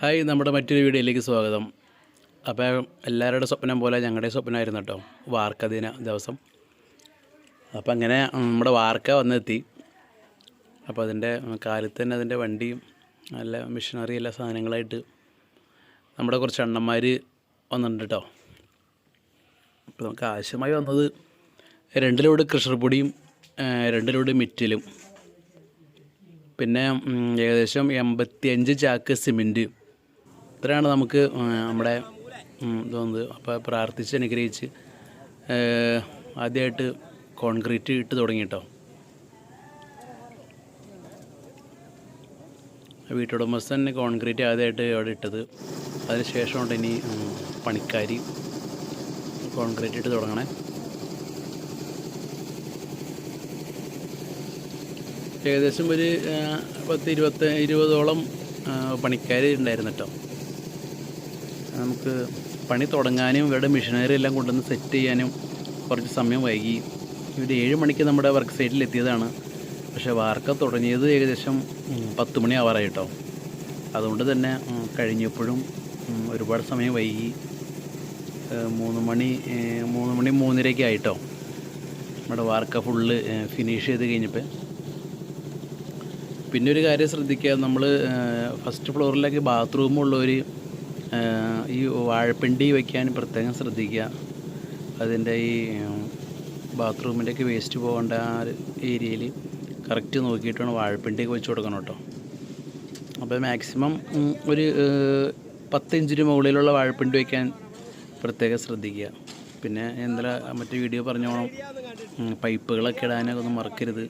Hi, നമ്മുടെ മറ്റൊരു വീഡിയോയിലേക്ക് സ്വാഗതം. അപ്പോൾ എല്ലാവരുടെ സ്വപ്നം പോലെ ഞങ്ങളുടെ സ്വപ്നമായിരുന്നു കേട്ടോ വാർക്ക ദിവസം. അപ്പോൾ അങ്ങനെ നമ്മുടെ വാർക്ക വന്നെത്തി. അപ്പോൾ അതിൻ്റെ കാലത്ത് തന്നെ അതിൻ്റെ വണ്ടിയും നല്ല മെഷീനറി എല്ലാ സാധനങ്ങളായിട്ട് നമ്മുടെ കുറച്ച് അണ്ണന്മാർ വന്നിട്ടുണ്ട് കേട്ടോ. അപ്പോൾ നമുക്ക് ആവശ്യമായി വന്നത് 2 ലോഡ് ക്രഷർ പൊടിയും 2 ലോഡ് മിറ്റിലും പിന്നെ ഏകദേശം 85 ചാക്ക് സിമെൻറ്റ്. ഇത്രയാണ് നമുക്ക് നമ്മുടെ തോന്നുന്നത്. അപ്പോൾ പ്രാർത്ഥിച്ച് അനുഗ്രഹിച്ച് ആദ്യമായിട്ട് കോൺക്രീറ്റ് ഇട്ട് തുടങ്ങി കേട്ടോ. വീട്ടുടമസ്ഥൻ കോൺക്രീറ്റ് ആദ്യമായിട്ട് അവിടെ ഇട്ടത്. അതിന് ശേഷമുണ്ട് ഇനി പണിക്കാർ കോൺക്രീറ്റ് ഇട്ട് തുടങ്ങണേ. ഏകദേശം ഒരു 10-20ഓളം പണിക്കാർ ഉണ്ടായിരുന്നു കേട്ടോ. നമുക്ക് പണി തുടങ്ങാനും ഇവരുടെ മെഷീനറി എല്ലാം കൊണ്ടുവന്ന് സെറ്റ് ചെയ്യാനും കുറച്ച് സമയം വൈകി. ഒരു 7 മണിക്ക് നമ്മുടെ വർക്ക് സൈറ്റിൽ എത്തിയതാണ്. പക്ഷേ വാർക്ക തുടങ്ങിയത് ഏകദേശം 10 മണി ആവാറായി കേട്ടോ. അതുകൊണ്ട് തന്നെ കഴിഞ്ഞപ്പോഴും ഒരുപാട് സമയം വൈകി. 3 മണി 3:30 ആയിട്ടോ നമ്മുടെ വാർക്ക ഫുള്ള് ഫിനിഷ് ചെയ്ത് കഴിഞ്ഞപ്പോൾ. പിന്നെ ഒരു കാര്യം ശ്രദ്ധിക്കുക, നമ്മൾ ഫസ്റ്റ് ഫ്ലോറിലേക്ക് ബാത്റൂമുള്ളവർ ഈ വാഴപ്പിണ്ടി വയ്ക്കാൻ പ്രത്യേകം ശ്രദ്ധിക്കുക. അതിൻ്റെ ഈ ബാത്റൂമിൻ്റെയൊക്കെ വേസ്റ്റ് പോകേണ്ട ആ ഏരിയയിൽ കറക്റ്റ് നോക്കിയിട്ട് വേണം വാഴപ്പിണ്ടിയൊക്കെ വെച്ച് കൊടുക്കണം കേട്ടോ. അപ്പോൾ മാക്സിമം ഒരു 10 ഇഞ്ചിന് മുകളിലുള്ള വാഴപ്പിണ്ടി വയ്ക്കാൻ പ്രത്യേകം ശ്രദ്ധിക്കുക. പിന്നെ എന്താ മറ്റേ വീഡിയോ പറഞ്ഞോണം, പൈപ്പുകളൊക്കെ ഇടാനൊക്കെ ഒന്നും മറക്കരുത്.